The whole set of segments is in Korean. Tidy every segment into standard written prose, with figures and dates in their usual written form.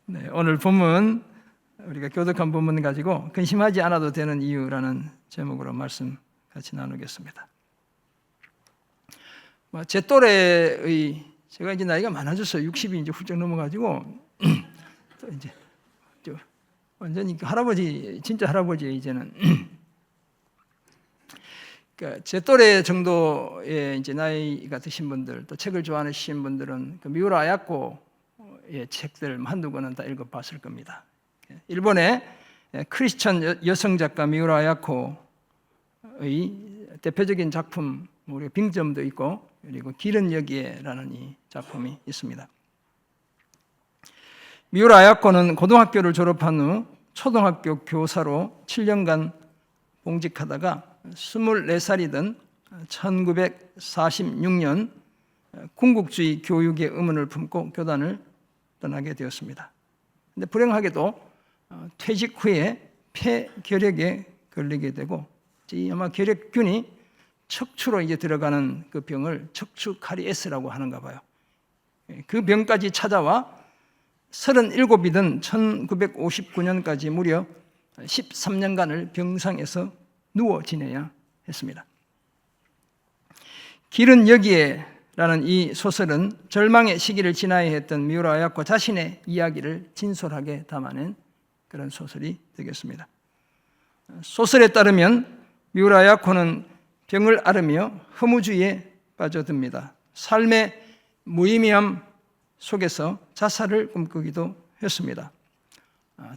네, 오늘 본문 우리가 교독한 본문 가지고 근심하지 않아도 되는 이유라는 제목으로 말씀 같이 나누겠습니다. 제 또래의 제가 이제 나이가 많아졌어요. 60이 이제 훌쩍 넘어가지고 또 이제 완전히 할아버지, 진짜 할아버지 이제는. 그러니까 제 또래 정도의 이제 나이가 드신 분들, 또 책을 좋아하시는 분들은 그 미우라 아야코의 책들 한두 권은 다 읽어봤을 겁니다. 일본의 크리스천 여성 작가 미우라 아야코의 대표적인 작품, 우리 빙점도 있고, 그리고 길은 여기에라는 이 작품이 있습니다. 미우라 아야코는 고등학교를 졸업한 후 초등학교 교사로 7년간 봉직하다가 24살이던 1946년 군국주의 교육의 의문을 품고 교단을 떠나게 되었습니다. 그런데 불행하게도 퇴직 후에 폐결핵에 걸리게 되고, 아마 결핵균이 척추로 이제 들어가는 그 병을 척추 카리에스라고 하는가 봐요. 그 병까지 찾아와 37이던 1959년까지 무려 13년간을 병상에서 누워 지내야 했습니다. 길은 여기에라는 이 소설은 절망의 시기를 지나야 했던 미우라 아야코 자신의 이야기를 진솔하게 담아낸 그런 소설이 되겠습니다. 소설에 따르면 미우라 아야코는 병을 앓으며 허무주의에 빠져듭니다. 삶의 무의미함 속에서 자살을 꿈꾸기도 했습니다.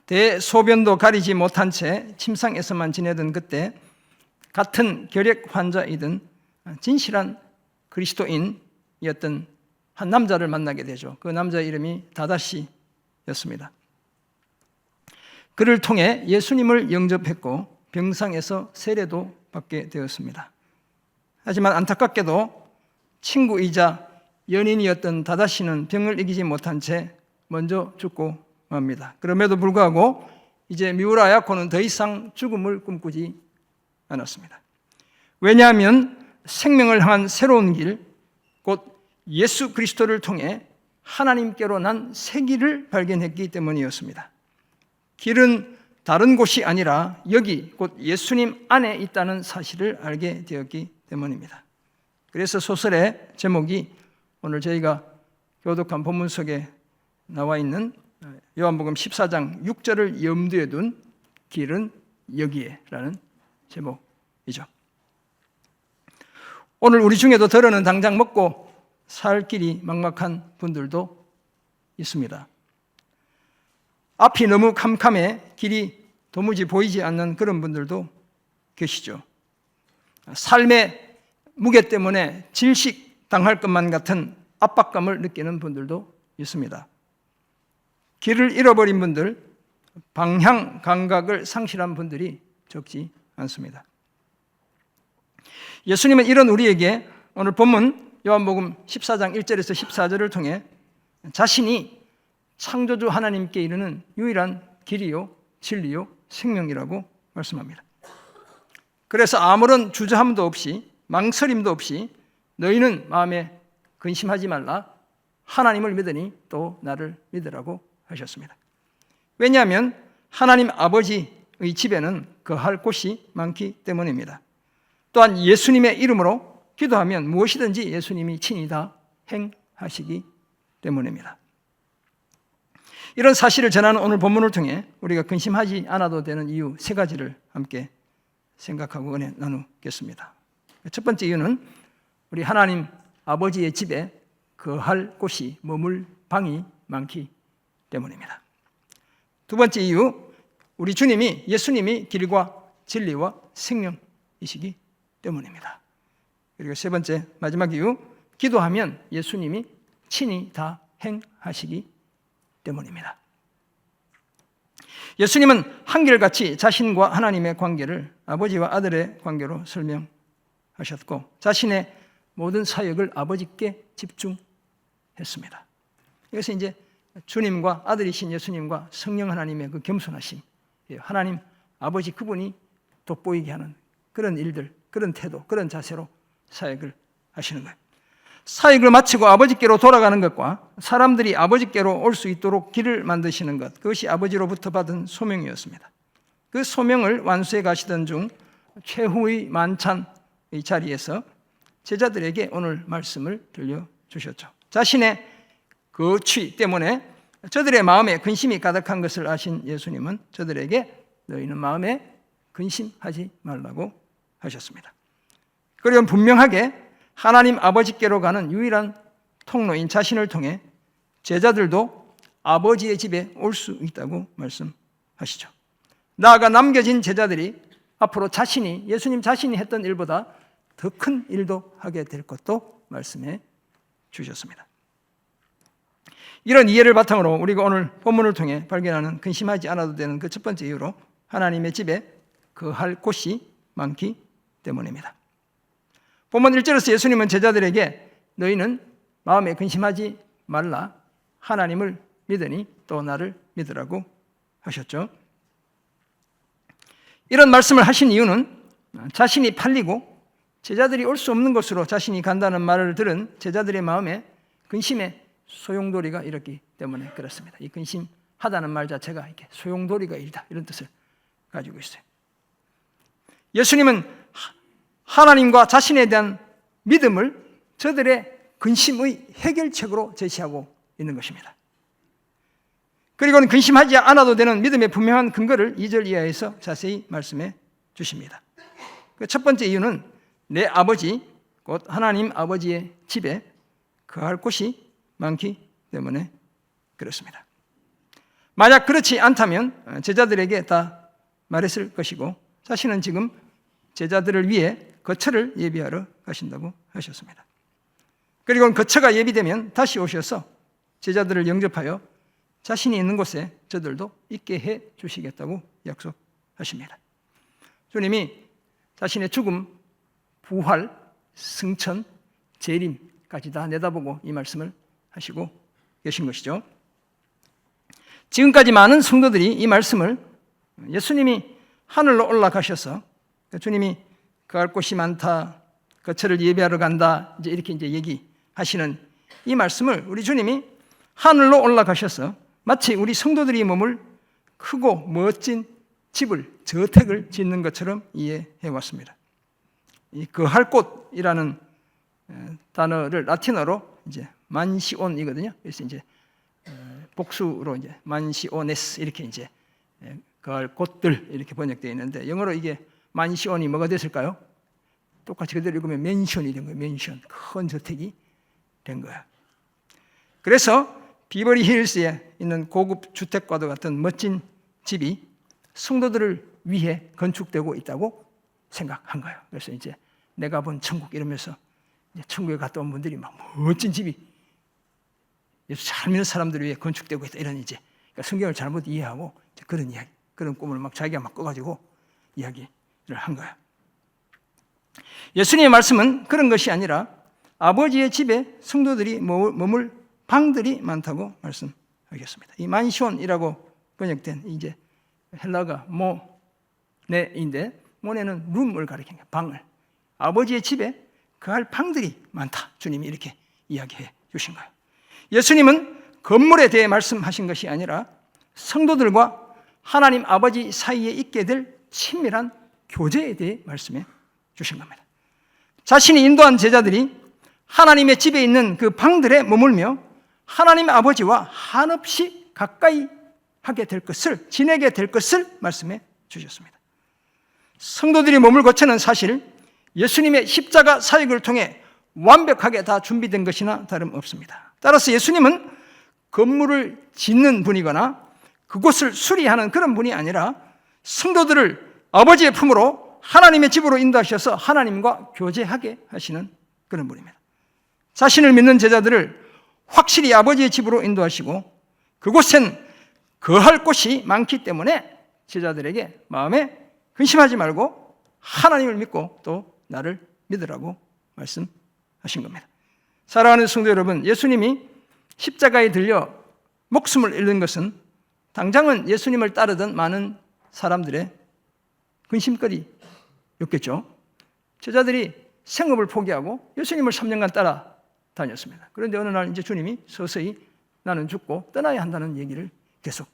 대소변도 가리지 못한 채 침상에서만 지내던 그때 같은 결핵 환자이던 진실한 그리스도인이었던 한 남자를 만나게 되죠. 그 남자의 이름이 다다시였습니다. 그를 통해 예수님을 영접했고 병상에서 세례도 받게 되었습니다. 하지만 안타깝게도 친구이자 연인이었던 다다시는 병을 이기지 못한 채 먼저 죽고 맙니다. 그럼에도 불구하고 이제 미우라 아야코는 더 이상 죽음을 꿈꾸지 않았습니다. 왜냐하면 생명을 향한 새로운 길, 곧 예수 그리스도를 통해 하나님께로 난 새 길을 발견했기 때문이었습니다. 길은 다른 곳이 아니라 여기 곧 예수님 안에 있다는 사실을 알게 되었기 때문입니다. 그래서 소설의 제목이 오늘 저희가 교독한 본문 속에 나와 있는 요한복음 14장 6절을 염두에 둔 길은 여기에라는 제목이죠. 오늘 우리 중에도 더러는 당장 먹고 살 길이 막막한 분들도 있습니다. 앞이 너무 캄캄해 길이 도무지 보이지 않는 그런 분들도 계시죠. 삶의 무게 때문에 질식당할 것만 같은 압박감을 느끼는 분들도 있습니다. 길을 잃어버린 분들, 방향 감각을 상실한 분들이 적지 않습니다. 예수님은 이런 우리에게 오늘 본문 요한복음 14장 1절에서 14절을 통해 자신이 창조주 하나님께 이르는 유일한 길이요 진리요 생명이라고 말씀합니다. 그래서 아무런 주저함도 없이 망설임도 없이 너희는 마음에 근심하지 말라, 하나님을 믿으니 또 나를 믿으라고 하셨습니다. 왜냐하면 하나님 아버지의 집에는 거할 곳이 많기 때문입니다. 또한 예수님의 이름으로 기도하면 무엇이든지 예수님이 친히 다 행하시기 때문입니다. 이런 사실을 전하는 오늘 본문을 통해 우리가 근심하지 않아도 되는 이유 세 가지를 함께 생각하고 은혜 나누겠습니다. 첫 번째 이유는 우리 하나님 아버지의 집에 거할 곳이 머물 방이 많기 때문입니다. 두 번째 이유, 우리 주님이 예수님이 길과 진리와 생명이시기 때문입니다. 그리고 세 번째 마지막 이유, 기도하면 예수님이 친히 다 행하시기 때문입니다. 예수님은 한결같이 자신과 하나님의 관계를 아버지와 아들의 관계로 설명하셨고 자신의 모든 사역을 아버지께 집중했습니다. 이것은 이제 주님과 아들이신 예수님과 성령 하나님의 그 겸손하심, 하나님 아버지 그분이 돋보이게 하는 그런 일들, 그런 태도, 그런 자세로 사역을 하시는 거예요. 사역을 마치고 아버지께로 돌아가는 것과 사람들이 아버지께로 올 수 있도록 길을 만드시는 것, 그것이 아버지로부터 받은 소명이었습니다. 그 소명을 완수해 가시던 중 최후의 만찬의 자리에서 제자들에게 오늘 말씀을 들려주셨죠. 자신의 그 취 때문에 저들의 마음에 근심이 가득한 것을 아신 예수님은 저들에게 너희는 마음에 근심하지 말라고 하셨습니다. 그리고 분명하게 하나님 아버지께로 가는 유일한 통로인 자신을 통해 제자들도 아버지의 집에 올 수 있다고 말씀하시죠. 나아가 남겨진 제자들이 앞으로 예수님 자신이 했던 일보다 더 큰 일도 하게 될 것도 말씀해 주셨습니다. 이런 이해를 바탕으로 우리가 오늘 본문을 통해 발견하는 근심하지 않아도 되는 그 첫 번째 이유로 하나님의 집에 거할 곳이 많기 때문입니다. 본문 1절에서 예수님은 제자들에게 너희는 마음에 근심하지 말라, 하나님을 믿으니 또 나를 믿으라고 하셨죠. 이런 말씀을 하신 이유는 자신이 팔리고 제자들이 올 수 없는 곳으로 자신이 간다는 말을 들은 제자들의 마음에 근심의 소용돌이가 일었기 때문에 그렇습니다. 이 근심하다는 말 자체가 이렇게 소용돌이가 일다, 이런 뜻을 가지고 있어요. 예수님은 하나님과 자신에 대한 믿음을 저들의 근심의 해결책으로 제시하고 있는 것입니다. 그리고는 근심하지 않아도 되는 믿음의 분명한 근거를 2절 이하에서 자세히 말씀해 주십니다. 그 첫 번째 이유는 내 아버지, 곧 하나님 아버지의 집에 거할 곳이 많기 때문에 그렇습니다. 만약 그렇지 않다면 제자들에게 다 말했을 것이고 자신은 지금 제자들을 위해 거처를 예비하러 가신다고 하셨습니다. 그리고 거처가 예비되면 다시 오셔서 제자들을 영접하여 자신이 있는 곳에 저들도 있게 해 주시겠다고 약속하십니다. 주님이 자신의 죽음, 부활, 승천, 재림까지 다 내다보고 이 말씀을 하시고 계신 것이죠. 지금까지 많은 성도들이 이 말씀을 예수님이 하늘로 올라가셔서 주님이 거할 곳이 많다, 거처를 예비하러 간다, 이렇게 얘기하시는 이 말씀을 우리 주님이 하늘로 올라가셔서 마치 우리 성도들이 머물 크고 멋진 집을, 저택을 짓는 것처럼 이해해 왔습니다. 이 거할 곳이라는 단어를 라틴어로 만시온이거든요. 그래서 복수로 만시오네스 이렇게 거할 곳들 이렇게 번역되어 있는데 영어로 이게 만시온이 뭐가 됐을까요? 똑같이 그대로 읽으면 맨션이 된 거예요. 맨션, 큰 저택이 된 거야. 그래서 비버리 힐스에 있는 고급 주택과도 같은 멋진 집이 성도들을 위해 건축되고 있다고 생각한 거예요. 그래서 내가 본 천국 이러면서 천국에 갔다 온 분들이 막 멋진 집이 예수 잘 믿는 사람들을 위해 건축되고 있다, 이런 그러니까 성경을 잘못 이해하고 그런 이야기, 그런 꿈을 막 자기가 막 꺼가지고 이야기를 한 거야. 예수님의 말씀은 그런 것이 아니라 아버지의 집에 성도들이 머물 방들이 많다고 말씀하겠습니다. 이 만시온이라고 번역된 헬라가 모네인데 모네는 룸을 가리키는 거예요. 방을. 아버지의 집에 거할 방들이 많다. 주님이 이렇게 이야기해 주신 거예요. 예수님은 건물에 대해 말씀하신 것이 아니라 성도들과 하나님 아버지 사이에 있게 될 친밀한 교제에 대해 말씀해 주신 겁니다. 자신이 인도한 제자들이 하나님의 집에 있는 그 방들에 머물며 하나님 아버지와 한없이 가까이 하게 될 것을, 지내게 될 것을 말씀해 주셨습니다. 성도들이 머물 거처는 사실 예수님의 십자가 사역을 통해 완벽하게 다 준비된 것이나 다름없습니다. 따라서 예수님은 건물을 짓는 분이거나 그곳을 수리하는 그런 분이 아니라 성도들을 아버지의 품으로 하나님의 집으로 인도하셔서 하나님과 교제하게 하시는 그런 분입니다. 자신을 믿는 제자들을 확실히 아버지의 집으로 인도하시고 그곳엔 거할 곳이 많기 때문에 제자들에게 마음에 근심하지 말고 하나님을 믿고 또 나를 믿으라고 말씀하신 겁니다. 사랑하는 성도 여러분, 예수님이 십자가에 들려 목숨을 잃는 것은 당장은 예수님을 따르던 많은 사람들의 근심거리였겠죠. 제자들이 생업을 포기하고 예수님을 3년간 따라 다녔습니다. 그런데 어느 날 이제 주님이 서서히 나는 죽고 떠나야 한다는 얘기를 계속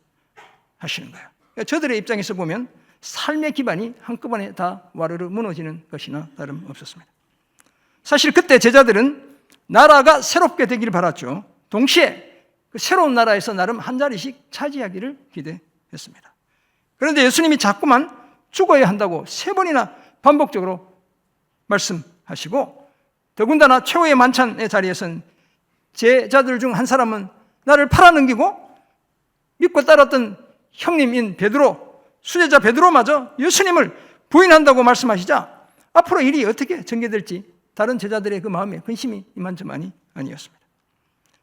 하시는 거예요. 그러니까 저들의 입장에서 보면 삶의 기반이 한꺼번에 다 와르르 무너지는 것이나 다름없었습니다. 사실 그때 제자들은 나라가 새롭게 되기를 바랐죠. 동시에 그 새로운 나라에서 나름 한 자리씩 차지하기를 기대했습니다. 그런데 예수님이 자꾸만 죽어야 한다고 3번이나 반복적으로 말씀하시고, 더군다나 최후의 만찬의 자리에선 제자들 중 한 사람은 나를 팔아넘기고 믿고 따랐던 형님인 베드로, 수제자 베드로마저 예수님을 부인한다고 말씀하시자 앞으로 일이 어떻게 전개될지 다른 제자들의 그 마음에 근심이 이만저만이 아니었습니다.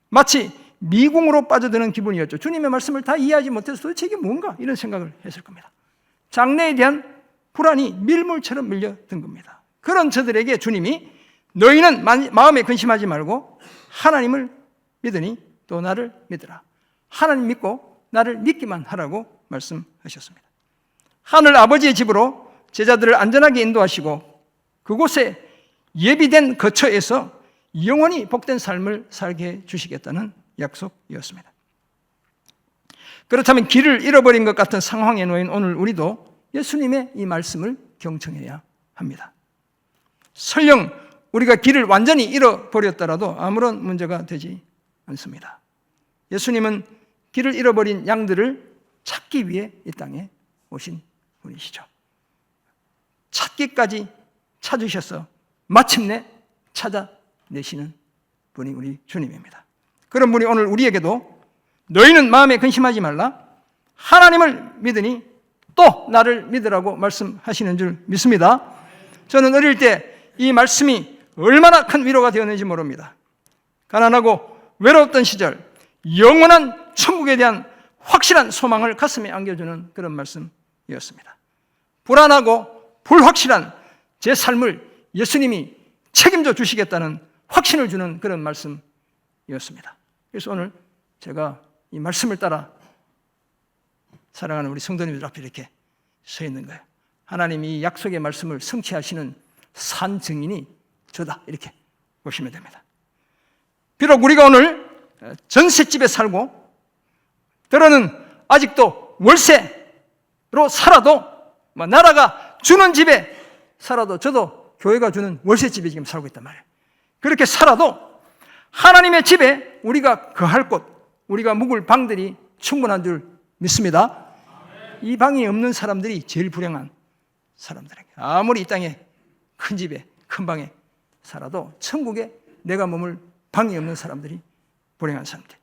마치 미궁으로 빠져드는 기분이었죠. 주님의 말씀을 다 이해하지 못해서 도대체 이게 뭔가 이런 생각을 했을 겁니다. 장래에 대한 불안이 밀물처럼 밀려든 겁니다. 그런 저들에게 주님이 너희는 마음에 근심하지 말고 하나님을 믿으니 또 나를 믿으라. 하나님 믿고 나를 믿기만 하라고 말씀하셨습니다. 하늘 아버지의 집으로 제자들을 안전하게 인도하시고 그곳에 예비된 거처에서 영원히 복된 삶을 살게 해주시겠다는 약속이었습니다. 그렇다면 길을 잃어버린 것 같은 상황에 놓인 오늘 우리도 예수님의 이 말씀을 경청해야 합니다. 설령 우리가 길을 완전히 잃어버렸더라도 아무런 문제가 되지 않습니다. 예수님은 길을 잃어버린 양들을 찾기 위해 이 땅에 오신 분이시죠. 찾기까지 찾으셔서 마침내 찾아내시는 분이 우리 주님입니다. 그런 분이 오늘 우리에게도 너희는 마음에 근심하지 말라, 하나님을 믿으니 또 나를 믿으라고 말씀하시는 줄 믿습니다. 저는 어릴 때 이 말씀이 얼마나 큰 위로가 되었는지 모릅니다. 가난하고 외로웠던 시절 영원한 천국에 대한 확실한 소망을 가슴에 안겨주는 그런 말씀이었습니다. 불안하고 불확실한 제 삶을 예수님이 책임져 주시겠다는 확신을 주는 그런 말씀이었습니다. 그래서 오늘 제가 이 말씀을 따라 사랑하는 우리 성도님들 앞에 이렇게 서 있는 거예요. 하나님이 이 약속의 말씀을 성취하시는 산 증인이 저다, 이렇게 보시면 됩니다. 비록 우리가 오늘 전셋집에 살고 때로는 아직도 월세로 살아도 나라가 주는 집에 살아도, 저도 교회가 주는 월세집에 지금 살고 있단 말이에요. 그렇게 살아도 하나님의 집에 우리가 거할 곳, 우리가 묵을 방들이 충분한 줄 믿습니다. 이 방이 없는 사람들이 제일 불행한 사람들에게, 아무리 이 땅에 큰 집에 큰 방에 살아도 천국에 내가 머물 방이 없는 사람들이 불행한 사람들.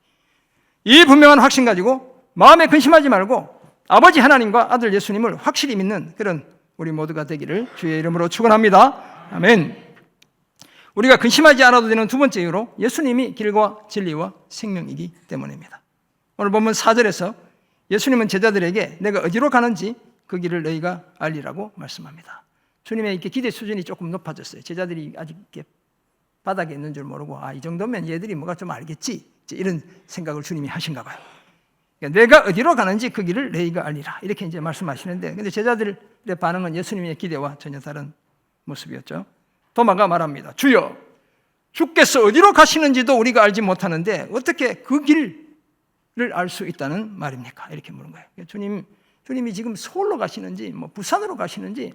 이 분명한 확신 가지고 마음에 근심하지 말고 아버지 하나님과 아들 예수님을 확실히 믿는 그런 우리 모두가 되기를 주의 이름으로 축원합니다. 아멘. 우리가 근심하지 않아도 되는 두 번째 이유로 예수님이 길과 진리와 생명이기 때문입니다. 오늘 본문 4절에서 예수님은 제자들에게 내가 어디로 가는지 그 길을 너희가 알리라고 말씀합니다. 주님의 이렇게 기대 수준이 조금 높아졌어요. 제자들이 아직 이렇게 바닥에 있는 줄 모르고 이 정도면 얘들이 뭐가 좀 알겠지, 이런 생각을 주님이 하신가 봐요. 그러니까 내가 어디로 가는지 그 길을 너희가 알리라, 이렇게 이제 말씀하시는데, 근데 제자들의 반응은 예수님의 기대와 전혀 다른 모습이었죠. 도마가 말합니다. 주여, 주께서 어디로 가시는지도 우리가 알지 못하는데 어떻게 그 길을 알 수 있다는 말입니까? 이렇게 물은 거예요. 주님이 지금 서울로 가시는지, 부산으로 가시는지,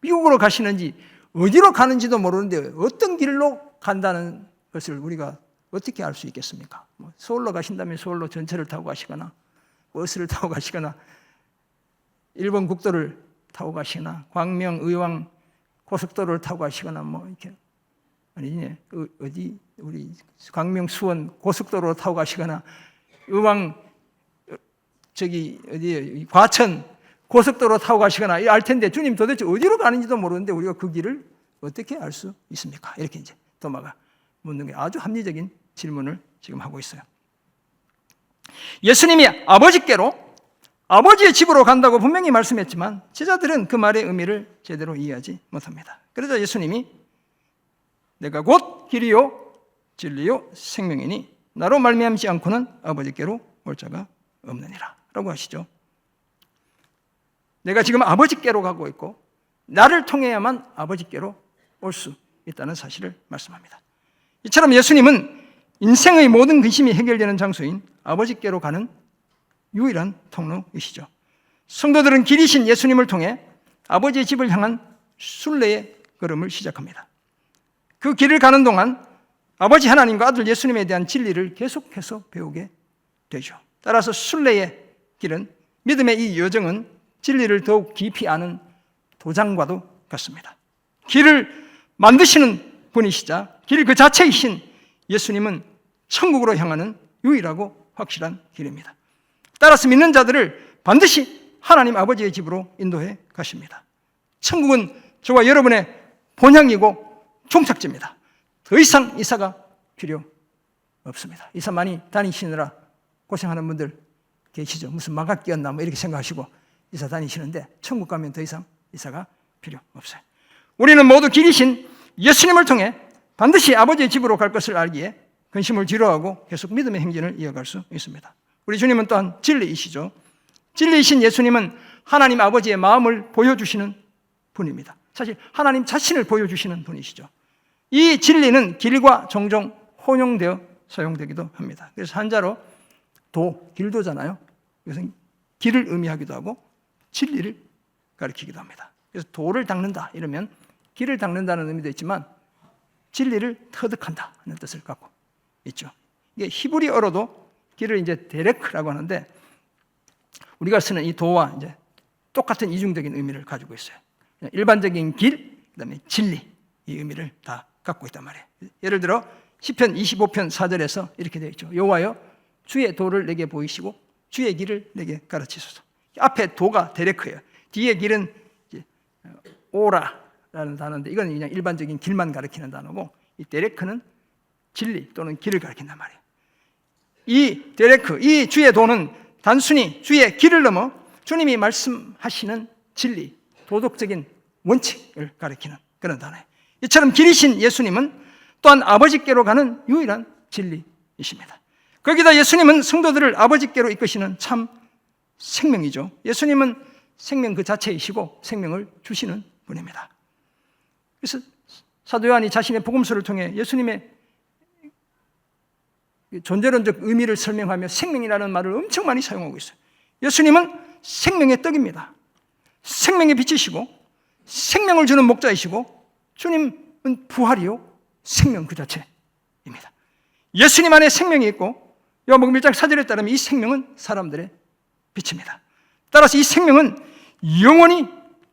미국으로 가시는지, 어디로 가는지도 모르는데 어떤 길로 간다는 것을 우리가 어떻게 알 수 있겠습니까? 서울로 가신다면 서울로 전철을 타고 가시거나 버스를 타고 가시거나 일본 국도를 타고 가시거나 광명 의왕 고속도로를 타고 가시거나 이렇게 아니지, 어디 우리 광명 수원 고속도로로 타고 가시거나 의왕 어디 과천 고속도로 타고 가시거나 알 텐데 주님 도대체 어디로 가는지도 모르는데 우리가 그 길을 어떻게 알 수 있습니까? 이렇게 이제 도마가 묻는 게 아주 합리적인 질문을 지금 하고 있어요. 예수님이 아버지께로, 아버지의 집으로 간다고 분명히 말씀했지만 제자들은 그 말의 의미를 제대로 이해하지 못합니다. 그래서 예수님이 내가 곧 길이요 진리요 생명이니 나로 말미암지 않고는 아버지께로 올 자가 없느니라 라고 하시죠. 내가 지금 아버지께로 가고 있고 나를 통해야만 아버지께로 올 수 있다는 사실을 말씀합니다. 이처럼 예수님은 인생의 모든 근심이 해결되는 장소인 아버지께로 가는 유일한 통로이시죠. 성도들은 길이신 예수님을 통해 아버지의 집을 향한 순례의 걸음을 시작합니다. 그 길을 가는 동안 아버지 하나님과 아들 예수님에 대한 진리를 계속해서 배우게 되죠. 따라서 순례의 길은, 믿음의 이 여정은 진리를 더욱 깊이 아는 도장과도 같습니다. 길을 만드시는 분이시자 길 그 자체이신 예수님은 천국으로 향하는 유일하고 확실한 길입니다. 따라서 믿는 자들을 반드시 하나님 아버지의 집으로 인도해 가십니다. 천국은 저와 여러분의 본향이고 종착지입니다. 더 이상 이사가 필요 없습니다. 이사 많이 다니시느라 고생하는 분들 계시죠. 무슨 마가 끼었나 뭐 이렇게 생각하시고 이사 다니시는데, 천국 가면 더 이상 이사가 필요 없어요. 우리는 모두 길이신 예수님을 통해 반드시 아버지의 집으로 갈 것을 알기에 근심을 뒤로하고 계속 믿음의 행진을 이어갈 수 있습니다. 우리 주님은 또한 진리이시죠. 진리이신 예수님은 하나님 아버지의 마음을 보여주시는 분입니다. 사실 하나님 자신을 보여주시는 분이시죠. 이 진리는 길과 종종 혼용되어 사용되기도 합니다. 그래서 한자로 길도잖아요. 이것은 길을 의미하기도 하고 진리를 가리키기도 합니다. 그래서 도를 닦는다 이러면 길을 닦는다는 의미도 있지만 진리를 터득한다 하는 뜻을 갖고 있죠. 이게 히브리어로도 길을 이제 데레크라고 하는데, 우리가 쓰는 이 도와 이제 똑같은 이중적인 의미를 가지고 있어요. 일반적인 길, 그다음에 진리, 이 의미를 다 갖고 있단 말이에요. 예를 들어 시편 25편 4절에서 이렇게 되어 있죠. 여호와여 주의 도를 내게 보이시고 주의 길을 내게 가르치소서. 앞에 도가 데레크예요. 뒤에 길은 이제 오라라는 단어인데, 이건 그냥 일반적인 길만 가리키는 단어고, 이 데레크는 진리 또는 길을 가리킨단 말이에요. 이 데레크, 이 주의 도는 단순히 주의 길을 넘어 주님이 말씀하시는 진리, 도덕적인 원칙을 가리키는 그런 단어예요. 이처럼 길이신 예수님은 또한 아버지께로 가는 유일한 진리이십니다. 거기다 예수님은 성도들을 아버지께로 이끄시는 참 생명이죠. 예수님은 생명 그 자체이시고 생명을 주시는 분입니다. 그래서 사도 요한이 자신의 복음서를 통해 예수님의 존재론적 의미를 설명하며 생명이라는 말을 엄청 많이 사용하고 있어요. 예수님은 생명의 떡입니다. 생명의 빛이시고 생명을 주는 목자이시고 주님은 부활이요 생명 그 자체입니다. 예수님 안에 생명이 있고 요한복음 1장 4절에 따르면 이 생명은 사람들의 빛입니다. 따라서 이 생명은 영원히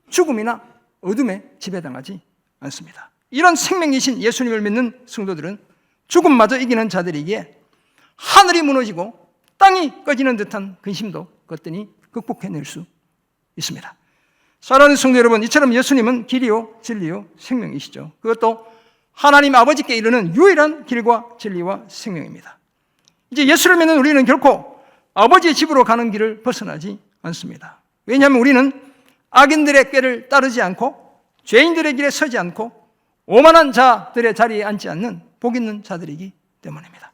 죽음이나 어둠에 지배당하지 않습니다. 이런 생명이신 예수님을 믿는 성도들은 죽음마저 이기는 자들이기에 하늘이 무너지고 땅이 꺼지는 듯한 근심도 거뜬히 극복해낼 수 있습니다. 사랑하는 성도 여러분, 이처럼 예수님은 길이요 진리요 생명이시죠. 그것도 하나님 아버지께 이르는 유일한 길과 진리와 생명입니다. 이제 예수를 믿는 우리는 결코 아버지의 집으로 가는 길을 벗어나지 않습니다. 왜냐하면 우리는 악인들의 꾀를 따르지 않고 죄인들의 길에 서지 않고 오만한 자들의 자리에 앉지 않는 복 있는 자들이기 때문입니다.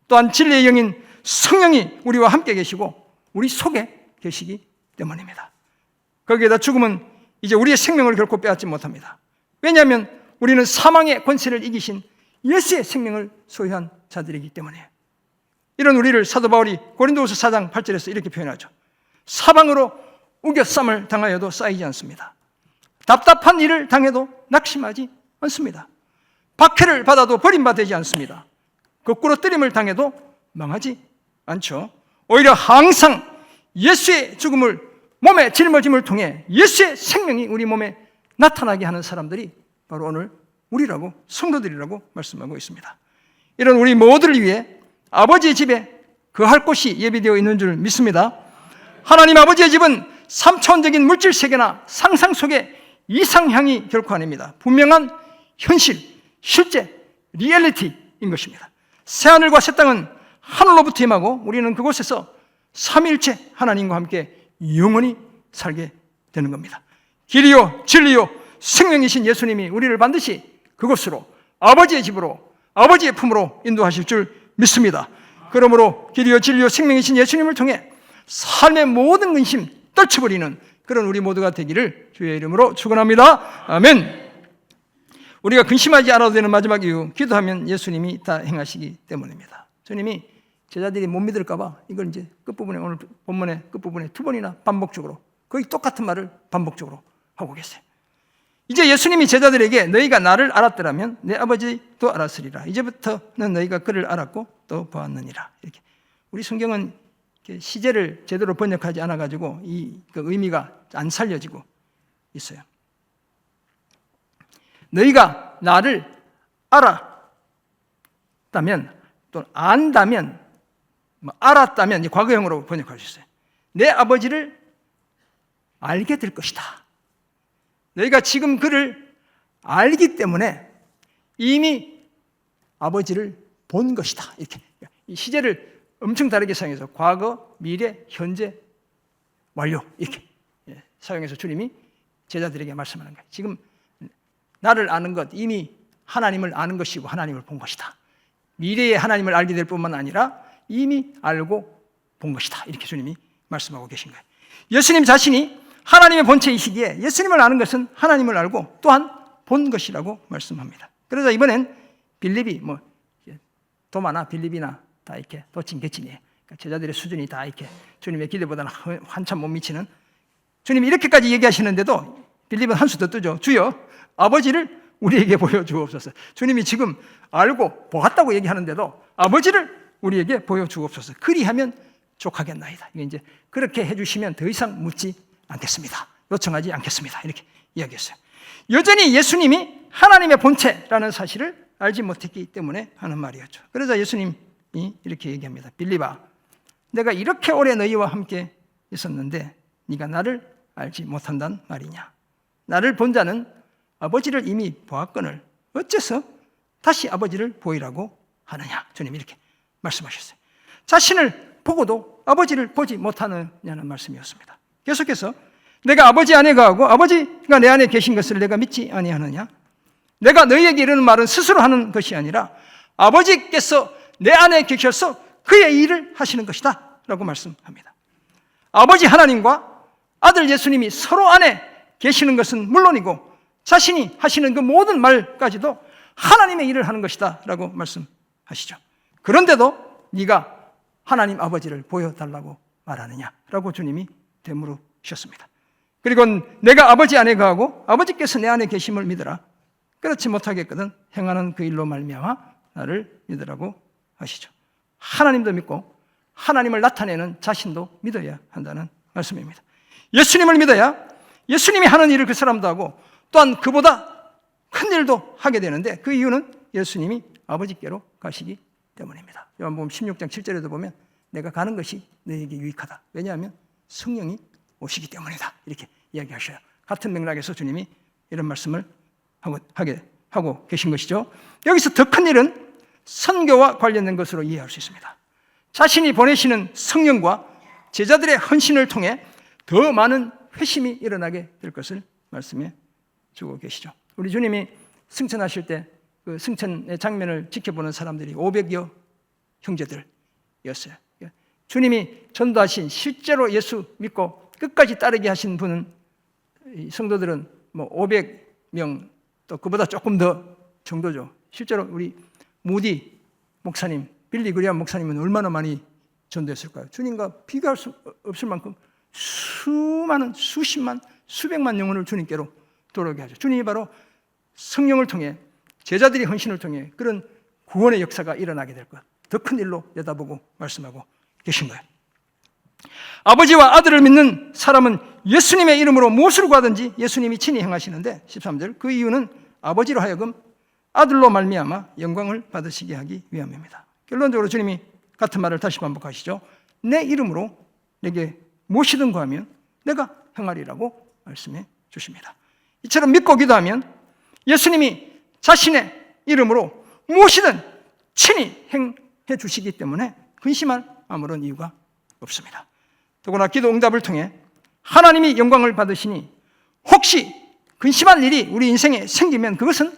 또한 진리의 영인 성령이 우리와 함께 계시고 우리 속에 계시기 때문입니다. 거기에다 죽음은 이제 우리의 생명을 결코 빼앗지 못합니다. 왜냐하면 우리는 사망의 권세를 이기신 예수의 생명을 소유한 자들이기 때문이에요. 이런 우리를 사도 바울이 고린도후서 4장 8절에서 이렇게 표현하죠. 사방으로 우겨쌈을 당하여도 쌓이지 않습니다. 답답한 일을 당해도 낙심하지 않습니다. 박해를 받아도 버림받지 않습니다. 거꾸로 뜨림을 당해도 망하지 않죠. 오히려 항상 예수의 죽음을 몸의 짊어짐을 통해 예수의 생명이 우리 몸에 나타나게 하는 사람들이 바로 오늘 우리라고 성도들이라고 말씀하고 있습니다. 이런 우리 모두를 위해 아버지의 집에 거할 곳이 예비되어 있는 줄 믿습니다. 하나님 아버지의 집은 3차원적인 물질 세계나 상상 속의 이상향이 결코 아닙니다. 분명한 현실, 실제, 리얼리티인 것입니다. 새하늘과 새 땅은 하늘로부터 임하고 우리는 그곳에서 삼위일체 하나님과 함께 영원히 살게 되는 겁니다. 길이요 진리요 생명이신 예수님이 우리를 반드시 그곳으로, 아버지의 집으로, 아버지의 품으로 인도하실 줄 믿습니다. 그러므로 길이요 진리요 생명이신 예수님을 통해 삶의 모든 근심 떨쳐버리는 그런 우리 모두가 되기를 주의 이름으로 축원합니다. 아멘. 우리가 근심하지 않아도 되는 마지막 이유, 기도하면 예수님이 다 행하시기 때문입니다. 주님이 제자들이 못 믿을까 봐 이걸 이제 끝부분에, 오늘 본문의 끝부분에 2번이나 반복적으로 거의 똑같은 말을 반복적으로 하고 계세요. 이제 예수님이 제자들에게 너희가 나를 알았더라면 내 아버지도 알았으리라. 이제부터는 너희가 그를 알았고 또 보았느니라. 이렇게. 우리 성경은 시제를 제대로 번역하지 않아가지고 그 의미가 안 살려지고 있어요. 너희가 나를 알았다면 또 안다면 알았다면 과거형으로 번역할 수 있어요. 내 아버지를 알게 될 것이다. 너희가 지금 그를 알기 때문에 이미 아버지를 본 것이다. 이렇게 이 시제를 엄청 다르게 사용해서 과거, 미래, 현재, 완료 이렇게 사용해서 주님이 제자들에게 말씀하는 거예요. 지금 나를 아는 것, 이미 하나님을 아는 것이고 하나님을 본 것이다. 미래에 하나님을 알게 될 뿐만 아니라 이미 알고 본 것이다. 이렇게 주님이 말씀하고 계신 거예요. 예수님 자신이 하나님의 본체이시기에 예수님을 아는 것은 하나님을 알고 또한 본 것이라고 말씀합니다. 그래서 이번엔 빌립이 도마나 빌립이나 다 이렇게 도친개친이에요. 그러니까 제자들의 수준이 다 이렇게 주님의 기대보다는 한참 못 미치는, 주님이 이렇게까지 얘기하시는데도 빌립은 한 수 더 뜨죠. 주여 아버지를 우리에게 보여주옵소서. 주님이 지금 알고 보았다고 얘기하는데도 아버지를 우리에게 보여주옵소서. 그리하면 족하겠나이다. 이게 이제 그렇게 해주시면 더 이상 묻지 않겠습니다. 요청하지 않겠습니다. 이렇게 이야기했어요. 여전히 예수님이 하나님의 본체라는 사실을 알지 못했기 때문에 하는 말이었죠. 그러자 예수님이 이렇게 얘기합니다. 빌립아, 내가 이렇게 오래 너희와 함께 있었는데 네가 나를 알지 못한단 말이냐. 나를 본 자는 아버지를 이미 보았거늘 어째서 다시 아버지를 보이라고 하느냐. 주님이 이렇게 말씀하셨어요. 자신을 보고도 아버지를 보지 못하느냐는 말씀이었습니다. 계속해서 내가 아버지 안에 거하고 아버지가 내 안에 계신 것을 내가 믿지 아니하느냐. 내가 너희에게 이르는 말은 스스로 하는 것이 아니라 아버지께서 내 안에 계셔서 그의 일을 하시는 것이다 라고 말씀합니다. 아버지 하나님과 아들 예수님이 서로 안에 계시는 것은 물론이고 자신이 하시는 그 모든 말까지도 하나님의 일을 하는 것이다 라고 말씀하시죠. 그런데도 네가 하나님 아버지를 보여달라고 말하느냐 라고 주님이 되물으셨습니다. 그리고 내가 아버지 안에 거하고 아버지께서 내 안에 계심을 믿으라. 그렇지 못하겠거든 행하는 그 일로 말미암아 나를 믿으라고 하시죠. 하나님도 믿고 하나님을 나타내는 자신도 믿어야 한다는 말씀입니다. 예수님을 믿어야 예수님이 하는 일을 그 사람도 하고 또한 그보다 큰 일도 하게 되는데 그 이유는 예수님이 아버지께로 가시기 때문입니다. 요한복음 16장 7절에도 보면 내가 가는 것이 너에게 유익하다. 왜냐하면 성령이 오시기 때문이다. 이렇게 이야기하셔요. 같은 맥락에서 주님이 이런 말씀을 하고 계신 것이죠. 여기서 더 큰 일은 선교와 관련된 것으로 이해할 수 있습니다. 자신이 보내시는 성령과 제자들의 헌신을 통해 더 많은 회심이 일어나게 될 것을 말씀해 주고 계시죠. 우리 주님이 승천하실 때 그 승천의 장면을 지켜보는 사람들이 500여 형제들이었어요. 주님이 전도하신 실제로 예수 믿고 끝까지 따르게 하신 분은 성도들은 500명 또 그보다 조금 더 정도죠. 실제로 우리 무디 목사님, 빌리 그리암 목사님은 얼마나 많이 전도했을까요? 주님과 비교할 수 없을 만큼 수많은 수십만 수백만 영혼을 주님께로 돌아오게 하죠. 주님이 바로 성령을 통해 제자들이 헌신을 통해 그런 구원의 역사가 일어나게 될 것, 더 큰 일로 내다보고 말씀하고 계신 거예요. 아버지와 아들을 믿는 사람은 예수님의 이름으로 무엇을 구하든지 예수님이 친히 행하시는데 13절 그 이유는 아버지로 하여금 아들로 말미암아 영광을 받으시게 하기 위함입니다. 결론적으로 주님이 같은 말을 다시 반복하시죠. 내 이름으로 내게 무엇이든 구하면 내가 행하리라고 말씀해 주십니다. 이처럼 믿고 기도하면 예수님이 자신의 이름으로 무엇이든 친히 행해 주시기 때문에 근심할 아무런 이유가 없습니다. 더구나 기도 응답을 통해 하나님이 영광을 받으시니 혹시 근심할 일이 우리 인생에 생기면 그것은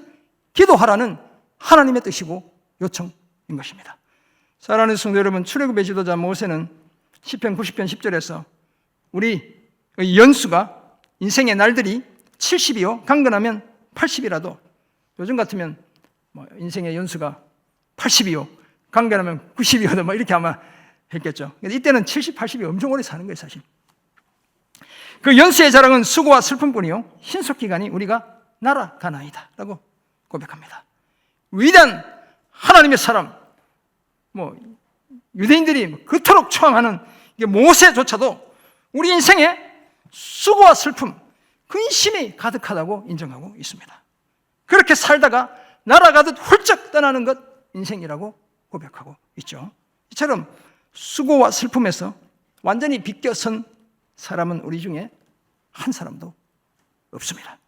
기도하라는 하나님의 뜻이고 요청인 것입니다. 사랑하는 성도 여러분, 출애굽의 지도자 모세는 시편 90편 10절에서 우리 연수가 인생의 날들이 70이요 강건하면 80이라도 요즘 같으면 뭐 인생의 연수가 80이요, 강간하면 90이어도 뭐 이렇게 아마 했겠죠. 이때는 70, 80이 엄청 오래 사는 거예요, 사실. 그 연수의 자랑은 수고와 슬픔뿐이요, 신속기간이 우리가 날아가나이다 라고 고백합니다. 위대한 하나님의 사람, 뭐 유대인들이 그토록 초항하는 모세조차도 우리 인생에 수고와 슬픔, 근심이 가득하다고 인정하고 있습니다. 그렇게 살다가 날아가듯 훌쩍 떠나는 것 인생이라고 고백하고 있죠. 이처럼 수고와 슬픔에서 완전히 비껴선 사람은 우리 중에 한 사람도 없습니다.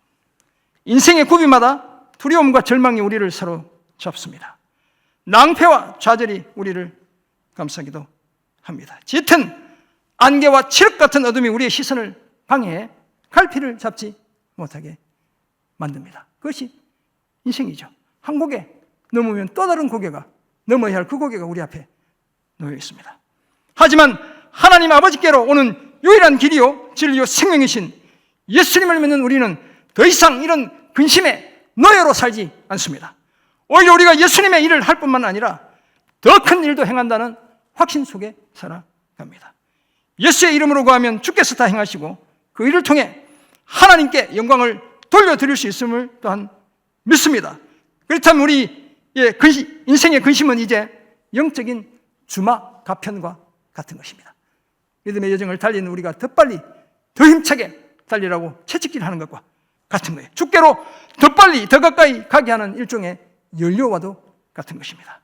인생의 고비마다 두려움과 절망이 우리를 사로잡습니다. 낭패와 좌절이 우리를 감싸기도 합니다. 짙은 안개와 칠흑 같은 어둠이 우리의 시선을 방해해 갈피를 잡지 못하게 만듭니다. 그것이 인생이죠. 한 고개 넘으면 또 다른 고개가, 넘어야 할 그 고개가 우리 앞에 놓여 있습니다. 하지만 하나님 아버지께로 오는 유일한 길이요 진리요 생명이신 예수님을 믿는 우리는 더 이상 이런 근심의 노예로 살지 않습니다. 오히려 우리가 예수님의 일을 할 뿐만 아니라 더 큰 일도 행한다는 확신 속에 살아갑니다. 예수의 이름으로 구하면 주께서 다 행하시고 그 일을 통해 하나님께 영광을 돌려드릴 수 있음을 또한 믿습니다. 그렇다면 우리의 인생의 근심은 이제 영적인 주마 가편과 같은 것입니다. 믿음의 여정을 달리는 우리가 더 빨리 더 힘차게 달리라고 채찍질하는 것과 같은 거예요. 주께로 더 빨리 더 가까이 가게 하는 일종의 연료와도 같은 것입니다.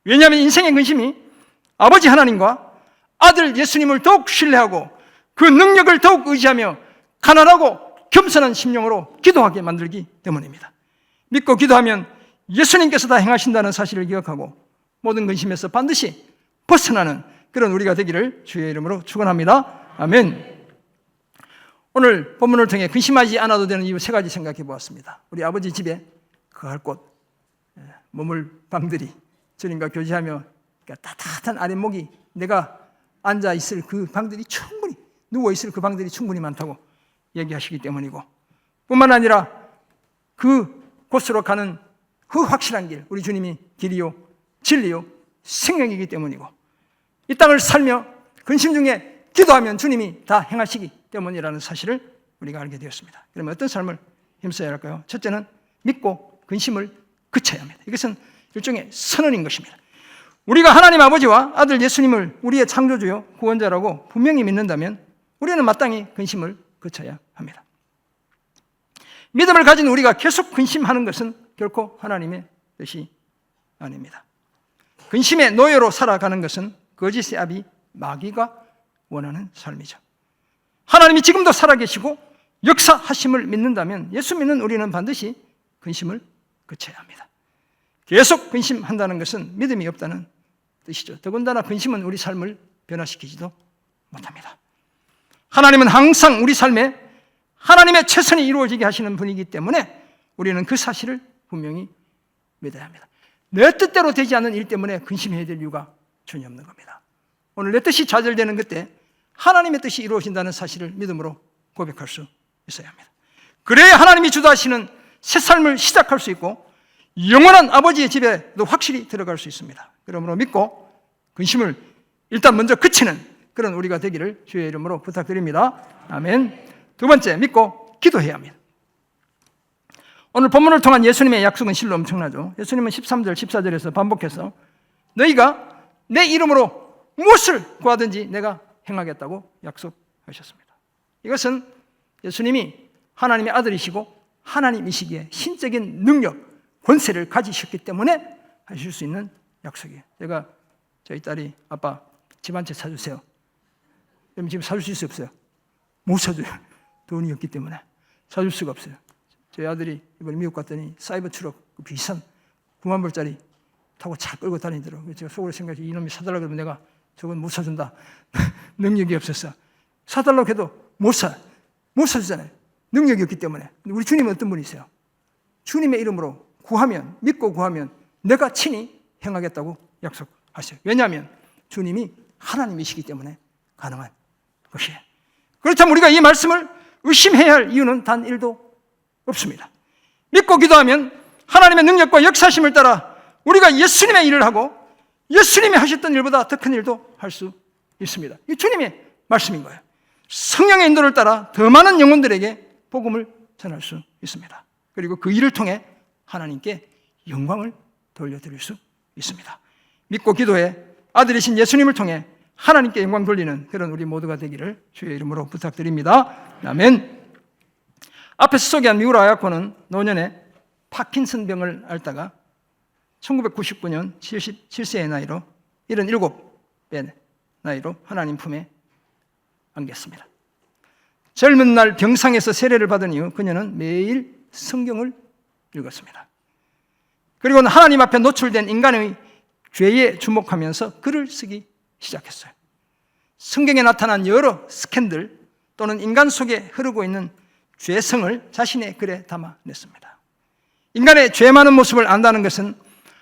왜냐하면 인생의 근심이 아버지 하나님과 아들 예수님을 더욱 신뢰하고 그 능력을 더욱 의지하며 가난하고 겸손한 심령으로 기도하게 만들기 때문입니다. 믿고 기도하면 예수님께서 다 행하신다는 사실을 기억하고 모든 근심에서 반드시 벗어나는 그런 우리가 되기를 주의 이름으로 축원합니다. 아멘. 오늘 본문을 통해 근심하지 않아도 되는 이유 세 가지 생각해 보았습니다. 우리 아버지 집에 거할 곳, 머물 방들이 주님과 교제하며 따뜻한 아랫목이 내가 앉아있을 그 방들이 충분히, 누워있을 그 방들이 충분히 많다고 얘기하시기 때문이고, 뿐만 아니라 그 곳으로 가는 그 확실한 길, 우리 주님이 길이요 진리요 생명이기 때문이고, 이 땅을 살며 근심 중에 기도하면 주님이 다 행하시기 때문이라는 사실을 우리가 알게 되었습니다. 그러면 어떤 삶을 힘써야 할까요? 첫째는 믿고 근심을 그쳐야 합니다. 이것은 일종의 선언인 것입니다. 우리가 하나님 아버지와 아들 예수님을 우리의 창조주요 구원자라고 분명히 믿는다면 우리는 마땅히 근심을 그쳐야 합니다. 믿음을 가진 우리가 계속 근심하는 것은 결코 하나님의 뜻이 아닙니다. 근심의 노예로 살아가는 것은 거짓의 아비 마귀가 원하는 삶이죠. 하나님이 지금도 살아계시고 역사하심을 믿는다면 예수 믿는 우리는 반드시 근심을 그쳐야 합니다. 계속 근심한다는 것은 믿음이 없다는 뜻이죠. 더군다나 근심은 우리 삶을 변화시키지도 못합니다. 하나님은 항상 우리 삶에 하나님의 최선이 이루어지게 하시는 분이기 때문에 우리는 그 사실을 분명히 믿어야 합니다. 내 뜻대로 되지 않는 일 때문에 근심해야 될 이유가 전혀 없는 겁니다. 오늘 내 뜻이 좌절되는 그때 하나님의 뜻이 이루어진다는 사실을 믿음으로 고백할 수 있어야 합니다. 그래야 하나님이 주도하시는 새 삶을 시작할 수 있고 영원한 아버지의 집에도 확실히 들어갈 수 있습니다. 그러므로 믿고 근심을 일단 먼저 그치는 그런 우리가 되기를 주의 이름으로 부탁드립니다. 아멘. 두 번째, 믿고 기도해야 합니다. 오늘 본문을 통한 예수님의 약속은 실로 엄청나죠. 예수님은 13절, 14절에서 반복해서 너희가 내 이름으로 무엇을 구하든지 내가 행하겠다고 약속하셨습니다. 이것은 예수님이 하나님의 아들이시고 하나님이시기에 신적인 능력, 권세를 가지셨기 때문에 하실 수 있는 약속이에요. 제가 저희 딸이 아빠 집 한 채 사주세요. 그럼 지금 사줄 수 있어요, 없어요? 못 사줘요. 돈이 없기 때문에 사줄 수가 없어요. 저희 아들이 이번에 미국 갔더니 사이버 트럭 비싼 9만 불짜리 타고 차 끌고 다니더라고요. 제가 속으로 생각해 이놈이 사달라고 그러면 내가 저건 못 사준다. 능력이 없어서 사달라고 해도 못 사주잖아요. 능력이 없기 때문에. 우리 주님은 어떤 분이세요? 주님의 이름으로 구하면, 믿고 구하면 내가 친히 행하겠다고 약속하셔요. 왜냐하면 주님이 하나님이시기 때문에 가능한 것이에요. 그렇다면 우리가 이 말씀을 의심해야 할 이유는 단 1도 없습니다. 믿고 기도하면 하나님의 능력과 역사심을 따라 우리가 예수님의 일을 하고 예수님이 하셨던 일보다 더 큰 일도 할 수 있습니다. 이 주님의 말씀인 거예요. 성령의 인도를 따라 더 많은 영혼들에게 복음을 전할 수 있습니다. 그리고 그 일을 통해 하나님께 영광을 돌려드릴 수 있습니다. 믿고 기도해 아들이신 예수님을 통해 하나님께 영광 돌리는 그런 우리 모두가 되기를 주의 이름으로 부탁드립니다. 아멘. 앞에서 소개한 미우라 아야코는 노년에 파킨슨병을 앓다가 1999년 77세의 나이로 77의 나이로 하나님 품에 안겼습니다. 젊은 날 병상에서 세례를 받은 이후 그녀는 매일 성경을 읽었습니다. 그리고는 하나님 앞에 노출된 인간의 죄에 주목하면서 글을 쓰기 시작했어요. 성경에 나타난 여러 스캔들 또는 인간 속에 흐르고 있는 죄성을 자신의 글에 담아냈습니다. 인간의 죄 많은 모습을 안다는 것은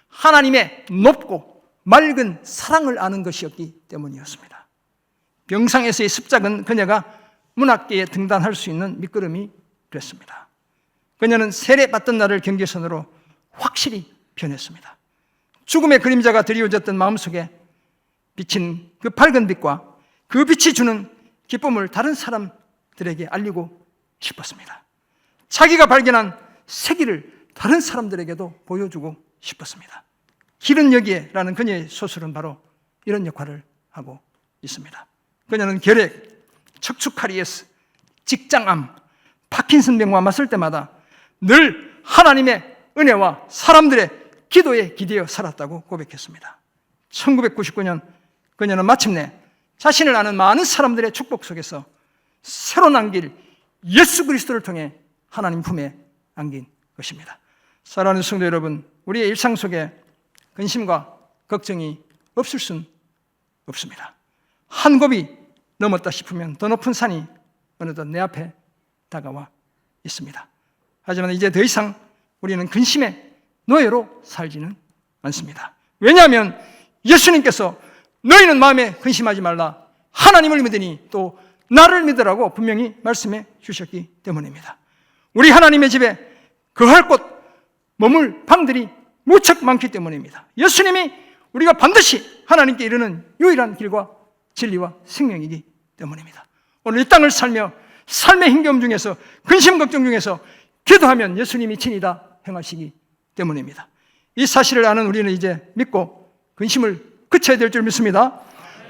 하나님의 높고 맑은 사랑을 아는 것이었기 때문이었습니다. 병상에서의 습작은 그녀가 문학계에 등단할 수 있는 밑거름이 됐습니다. 그녀는 세례받던 날을 경계선으로 확실히 변했습니다. 죽음의 그림자가 드리워졌던 마음속에 비친 그 밝은 빛과 그 빛이 주는 기쁨을 다른 사람들에게 알리고 싶었습니다. 자기가 발견한 세계를 다른 사람들에게도 보여주고 싶었습니다. 길은 여기에라는 그녀의 소설은 바로 이런 역할을 하고 있습니다. 그녀는 결핵, 척추카리에스, 직장암, 파킨슨병과 맞설 때마다 늘 하나님의 은혜와 사람들의 기도에 기대어 살았다고 고백했습니다. 1999년 그녀는 마침내 자신을 아는 많은 사람들의 축복 속에서 새로 난 길 예수 그리스도를 통해 하나님 품에 안긴 것입니다. 사랑하는 성도 여러분, 우리의 일상 속에 근심과 걱정이 없을 수는 없습니다. 한 곱이 넘었다 싶으면 더 높은 산이 어느덧 내 앞에 다가와 있습니다. 하지만 이제 더 이상 우리는 근심의 노예로 살지는 않습니다. 왜냐하면 예수님께서 너희는 마음에 근심하지 말라, 하나님을 믿으니 또 나를 믿으라고 분명히 말씀해 주셨기 때문입니다. 우리 하나님의 집에 거할 곳, 머물 방들이 무척 많기 때문입니다. 예수님이 우리가 반드시 하나님께 이르는 유일한 길과 진리와 생명이기 때문입니다. 오늘 이 땅을 살며 삶의 힘겨움 중에서 근심 걱정 중에서 기도하면 예수님이 친히 다 행하시기 때문입니다. 이 사실을 아는 우리는 이제 믿고 근심을 그쳐야 될 줄 믿습니다.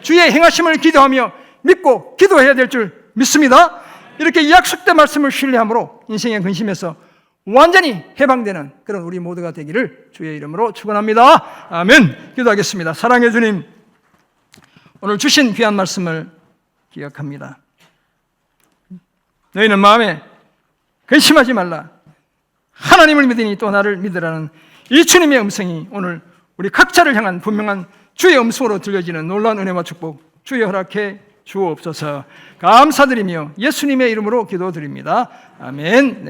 주의 행하심을 기도하며 믿고 기도해야 될 줄 믿습니다. 이렇게 약속된 말씀을 신뢰함으로 인생의 근심에서 완전히 해방되는 그런 우리 모두가 되기를 주의 이름으로 축원합니다. 아멘. 기도하겠습니다. 사랑의 주님, 오늘 주신 귀한 말씀을 기억합니다. 너희는 마음에 근심하지 말라, 하나님을 믿으니 또 나를 믿으라는 이 주님의 음성이 오늘 우리 각자를 향한 분명한 주의 음성으로 들려지는 놀라운 은혜와 축복 주여 허락해 주옵소서. 감사드리며 예수님의 이름으로 기도드립니다. 아멘.